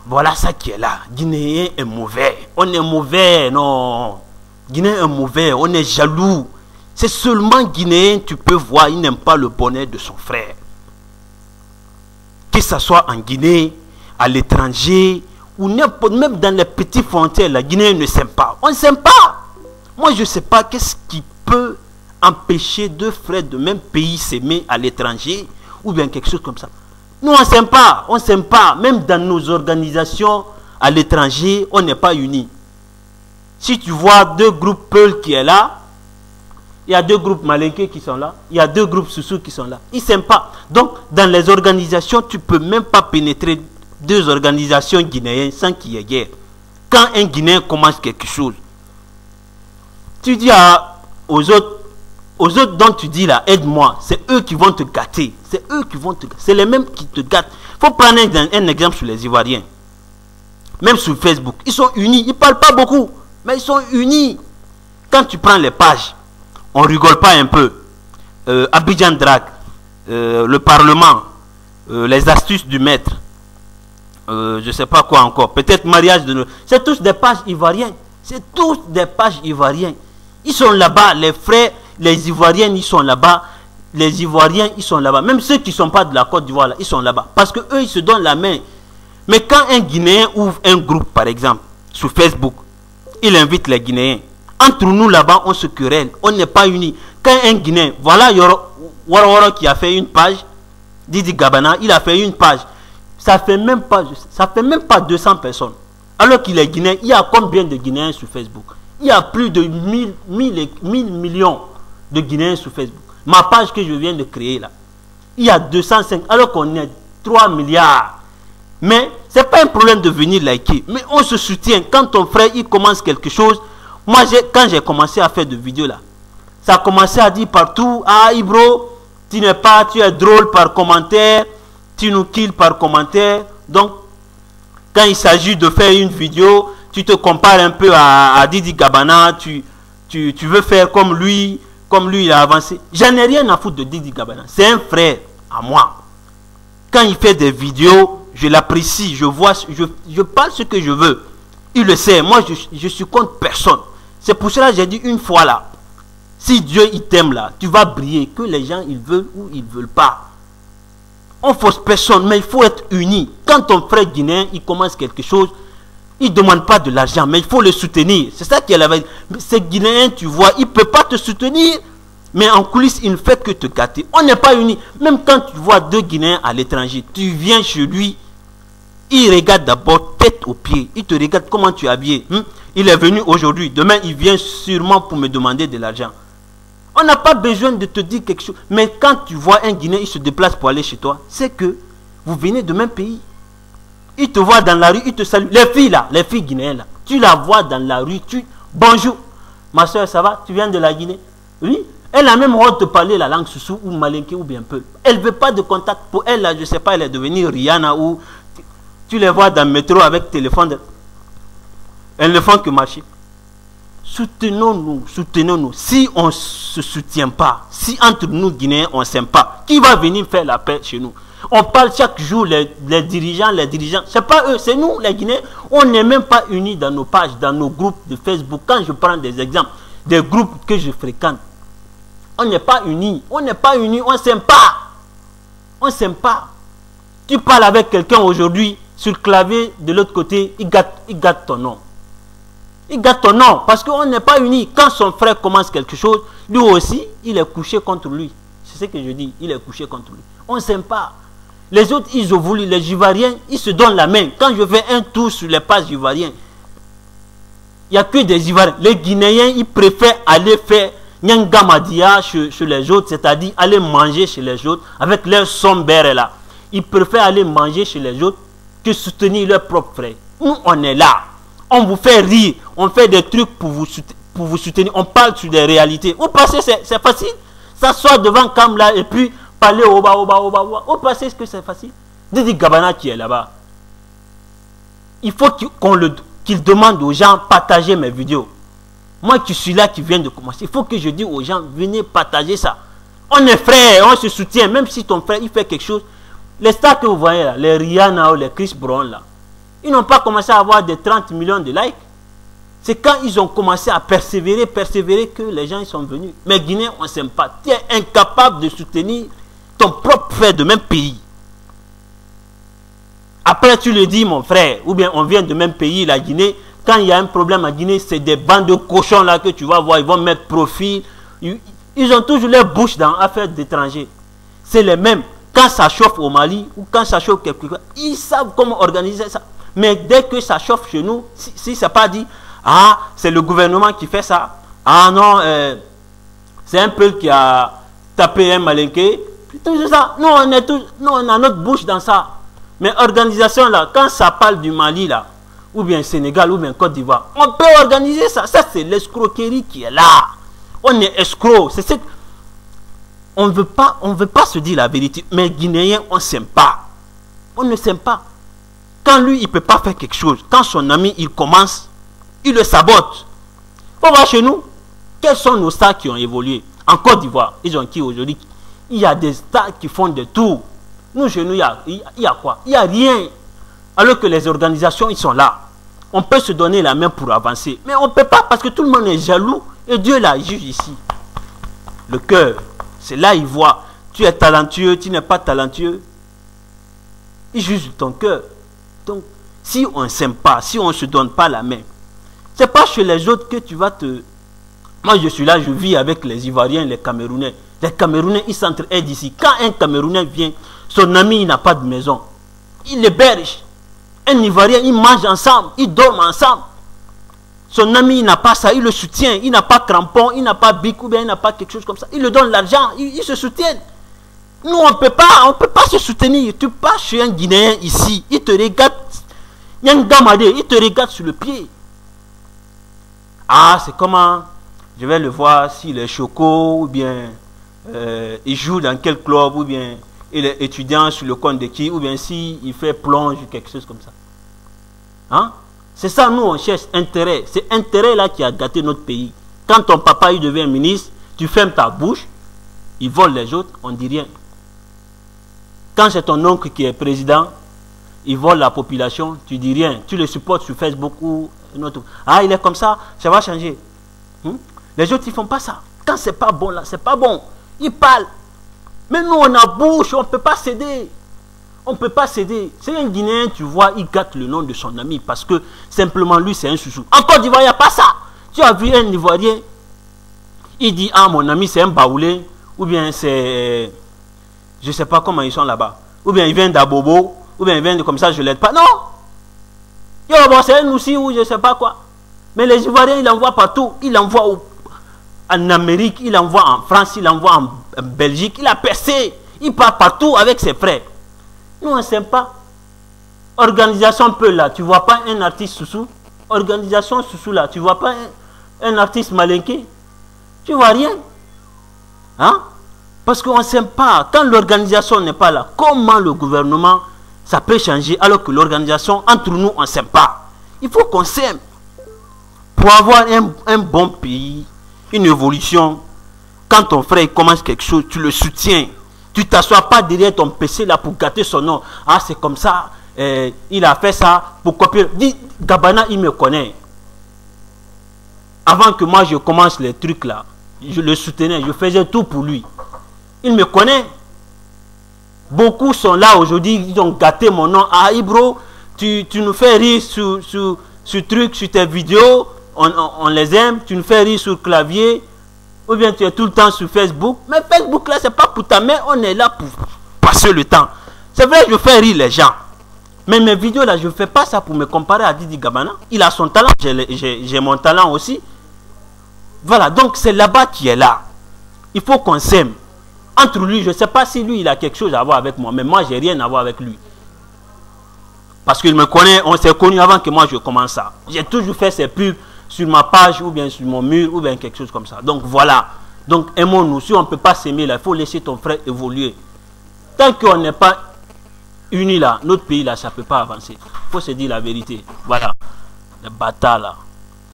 Voilà ça qui est là. Guinéen est mauvais. On est mauvais, non. Guinéen est mauvais, on est jaloux. C'est seulement Guinéen, tu peux voir, il n'aime pas le bonheur de son frère. Que ce soit en Guinée, à l'étranger, ou même dans les petites frontières, la Guinée ne s'aime pas. On ne s'aime pas. Moi, je ne sais pas qu'est-ce qui peut empêcher deux frères de même pays s'aimer à l'étranger, ou bien quelque chose comme ça. Nous, on ne s'aime pas. On ne s'aime pas. Même dans nos organisations à l'étranger, on n'est pas unis. Si tu vois deux groupes Peul qui est là, il y a deux groupes Malinké qui sont là, il y a deux groupes Soussou qui sont là. Ils ne s'aiment pas. Donc, dans les organisations, tu ne peux même pas pénétrer deux organisations guinéennes sans qu'il y ait guerre. Quand un Guinéen commence quelque chose, tu dis aux autres dont tu dis là, aide-moi, c'est eux qui vont te gâter. C'est eux qui vont te gâter. C'est les mêmes qui te gâtent. Il faut prendre un exemple sur les Ivoiriens. Même sur Facebook. Ils sont unis. Ils ne parlent pas beaucoup. Mais ils sont unis. Quand tu prends les pages, on rigole pas un peu. Abidjan Drag, le Parlement, les astuces du maître, je ne sais pas quoi encore. Peut-être mariage de... C'est tous des pages ivoiriens. C'est tous des pages ivoiriens. Ils sont là-bas. Les frères, les Ivoiriens, ils sont là-bas. Les Ivoiriens, ils sont là-bas. Même ceux qui ne sont pas de la Côte d'Ivoire, là, ils sont là-bas. Parce qu'eux, ils se donnent la main. Mais quand un Guinéen ouvre un groupe, par exemple, sur Facebook, il invite les Guinéens. Entre nous, là-bas, on se querelle. On n'est pas unis. Quand un Guinéen, voilà Waro qui a fait une page, Didi Gabana, il a fait une page. Ça fait même pas 200 personnes. Alors qu'il est Guinéen, il y a combien de Guinéens sur Facebook? Il y a plus de 1000 millions de Guinéens sur Facebook. Ma page que je viens de créer là, il y a 205, alors qu'on est 3 milliards. Mais ce n'est pas un problème de venir liker. Mais on se soutient. Quand ton frère il commence quelque chose, moi quand j'ai commencé à faire des vidéos là, ça a commencé à dire partout, ah Ibro, tu es drôle par commentaire, tu nous kills par commentaire. Donc, quand il s'agit de faire une vidéo, tu te compares un peu à Didi Gabana, tu veux faire comme lui il a avancé. J'en ai rien à foutre de Didi Gabana. C'est un frère à moi. Quand il fait des vidéos, je l'apprécie, je parle ce que je veux. Il le sait, moi je suis contre personne. C'est pour cela que j'ai dit une fois là, si Dieu il t'aime là, tu vas briller, que les gens ils veulent ou ils ne veulent pas. On force personne, mais il faut être unis. Quand ton frère guinéen il commence quelque chose, il ne demande pas de l'argent, mais il faut le soutenir. C'est ça qui est la vérité. Ces Guinéens, tu vois, il ne peut pas te soutenir, mais en coulisses, il ne fait que te gâter. On n'est pas unis. Même quand tu vois deux Guinéens à l'étranger, tu viens chez lui, il regarde d'abord tête aux pieds. Il te regarde comment tu es habillé. Il est venu aujourd'hui, demain il vient sûrement pour me demander de l'argent. On n'a pas besoin de te dire quelque chose. Mais quand tu vois un Guinéen, il se déplace pour aller chez toi, c'est que vous venez de même pays. Il te voit dans la rue, il te salue. Les filles là, les filles guinéennes là, tu la vois dans la rue, bonjour, ma soeur, ça va? Tu viens de la Guinée? Oui. Elle a même honte de parler la langue Soussou ou Malinké ou bien Peul. Elle ne veut pas de contact. Pour elle là, je ne sais pas, elle est devenue Rihanna ou... Tu les vois dans le métro avec téléphone. Elles ne font que marcher. Soutenons-nous, soutenons-nous. Si on ne se soutient pas, si entre nous Guinéens on ne s'aime pas, qui va venir faire la paix chez nous? On parle chaque jour, les dirigeants, c'est pas eux, c'est nous les Guinéens. On n'est même pas unis dans nos pages, dans nos groupes de Facebook. Quand je prends des exemples, des groupes que je fréquente, on n'est pas unis, on n'est pas unis, on ne s'aime pas. On ne s'aime pas. Tu parles avec quelqu'un aujourd'hui, sur le clavier de l'autre côté, il gâte ton nom. Il gâte ton nom parce qu'on n'est pas unis. Quand son frère commence quelque chose, lui aussi, il est couché contre lui. C'est ce que je dis, il est couché contre lui. On ne s'aime pas. Les autres, ils ont voulu, les Ivoiriens, ils se donnent la main. Quand je fais un tour sur les pages ivoiriennes, il n'y a que des Ivoiriens. Les Guinéens, ils préfèrent aller faire Nyangamadia chez les autres, c'est-à-dire aller manger chez les autres avec leur sombrero là. Ils préfèrent aller manger chez les autres que soutenir leurs propres frères. Nous, on est là. On vous fait rire. On fait des trucs pour vous soutenir. On parle sur des réalités. Vous passez, c'est facile. S'asseoir devant Kamla et puis parler au bas. Vous passez, est-ce que c'est facile? Didi Gabana qui est là-bas. Il faut qu'il demande aux gens de partager mes vidéos. Moi qui suis là, qui viens de commencer, il faut que je dise aux gens, venez partager ça. On est frères, on se soutient. Même si ton frère il fait quelque chose, les stars que vous voyez là, les Rihanna ou les Chris Brown là, Ils n'ont pas commencé à avoir des 30 millions de likes. C'est quand ils ont commencé à persévérer que les gens ils sont venus. Mais Guinée, on ne s'aime pas. Tu es incapable de soutenir ton propre frère de même pays. Après, tu le dis, mon frère, ou bien on vient de même pays, la Guinée. Quand il y a un problème en Guinée, c'est des bandes de cochons là que tu vas voir. Ils vont mettre profil. Ils ont toujours leur bouche dans affaires d'étrangers. C'est les mêmes. Quand ça chauffe au Mali ou quand ça chauffe quelque part, ils savent comment organiser ça. Mais dès que ça chauffe chez nous, si ça n'a pas dit, ah, c'est le gouvernement qui fait ça. Ah non, c'est un peuple qui a tapé un malinqué. Tout ça. Nous, on a notre bouche dans ça. Mais organisation là, quand ça parle du Mali là, ou bien Sénégal, ou bien Côte d'Ivoire, on peut organiser ça. Ça, c'est l'escroquerie qui est là. On est escroc. C'est on ne veut pas se dire la vérité. Mais Guinéens, on ne s'aime pas. On ne s'aime pas. Quand lui, il ne peut pas faire quelque chose, quand son ami, il commence, il le sabote. On va chez nous. Quels sont nos stars qui ont évolué? En Côte d'Ivoire, ils ont qui aujourd'hui? Il y a des stars qui font des tours. Nous, chez nous, il y a quoi? Il n'y a rien. Alors que les organisations, ils sont là. On peut se donner la main pour avancer. Mais on ne peut pas parce que tout le monde est jaloux. Et Dieu la juge ici. Le cœur, c'est là il voit. Tu es talentueux, tu n'es pas talentueux. Il juge ton cœur. Donc, si on ne s'aime pas, si on ne se donne pas la main, ce n'est pas chez les autres que tu vas te... Moi, je suis là, je vis avec les Ivoiriens, les Camerounais. Les Camerounais, ils s'entraident ici. Quand un Camerounais vient, son ami, il n'a pas de maison. Il l'héberge. Un Ivoirien, ils mangent ensemble, ils dorment ensemble. Son ami, il n'a pas ça, il le soutient. Il n'a pas crampon, il n'a pas bic ou bien il n'a pas quelque chose comme ça. Il le donne l'argent, ils se soutiennent. Nous, on ne peut pas se soutenir. Tu passes chez un Guinéen ici, il te regarde. Il y a un gamadé, il te regarde sur le pied. Ah, c'est comment je vais le voir s'il est choco ou bien il joue dans quel club ou bien il est étudiant sur le compte de qui ou bien s'il fait plonge ou quelque chose comme ça. Hein? C'est ça, nous, on cherche intérêt. C'est intérêt là qui a gâté notre pays. Quand ton papa il devient ministre, tu fermes ta bouche, il vole les autres, on ne dit rien. Quand c'est ton oncle qui est président, il vole la population, tu dis rien. Tu le supportes sur Facebook ou un autre. Ah, il est comme ça, ça va changer. Les autres, ils ne font pas ça. Quand c'est pas bon là, c'est pas bon. Ils parlent. Mais nous, on a bouche, on ne peut pas céder. On ne peut pas céder. C'est un Guinéen, tu vois, il gâte le nom de son ami parce que simplement lui, c'est un chouchou. En Côte d'Ivoire, il n'y a pas ça. Tu as vu un Ivoirien, il dit, ah, mon ami, c'est un baoulé, ou bien c'est... Je ne sais pas comment ils sont là-bas. Ou bien ils viennent d'Abobo, ou bien ils viennent de comme ça, je ne l'aide pas. Non! Yo, bon, c'est un aussi ou je ne sais pas quoi. Mais les Ivoiriens, ils l'envoient partout. Ils l'envoient en Amérique, ils l'envoient en France, ils l'envoient en Belgique. Il a percé. Il part partout avec ses frères. Nous, on ne s'aime pas. Organisation peu là, tu ne vois pas un artiste sous-sous. Organisation sous-sous là, tu ne vois pas un artiste malinqué. Tu ne vois rien. Hein? Parce qu'on ne s'aime pas. Quand l'organisation n'est pas là, comment le gouvernement, ça peut changer alors que l'organisation, entre nous, on ne s'aime pas. Il faut qu'on s'aime. Pour avoir un bon pays, une évolution, quand ton frère commence quelque chose, tu le soutiens. Tu ne t'assois pas derrière ton PC là pour gâter son nom. Ah, c'est comme ça. Il a fait ça pour copier. Dis, Gabana, il me connaît. Avant que moi je commence les trucs là, je le soutenais, je faisais tout pour lui. Il me connaît. Beaucoup sont là aujourd'hui, ils ont gâté mon nom. Ah, Ibro, tu nous fais rire sur truc, sur tes vidéos, on les aime, tu nous fais rire sur le clavier, ou bien tu es tout le temps sur Facebook. Mais Facebook là, c'est pas pour ta mère, on est là pour passer le temps. C'est vrai, je fais rire les gens. Mais mes vidéos là, je ne fais pas ça pour me comparer à Didi Gabana. Il a son talent, j'ai mon talent aussi. Voilà, donc c'est là-bas qui est là. Il faut qu'on s'aime. Entre lui, je ne sais pas si lui, il a quelque chose à voir avec moi. Mais moi, je n'ai rien à voir avec lui. Parce qu'il me connaît, on s'est connu avant que moi, je commence ça. J'ai toujours fait ses pubs sur ma page, ou bien sur mon mur, ou bien quelque chose comme ça. Donc voilà. Donc aimons-nous. Si on ne peut pas s'aimer là, il faut laisser ton frère évoluer. Tant qu'on n'est pas unis là, notre pays là, ça ne peut pas avancer. Il faut se dire la vérité. Voilà. Les bâtards là.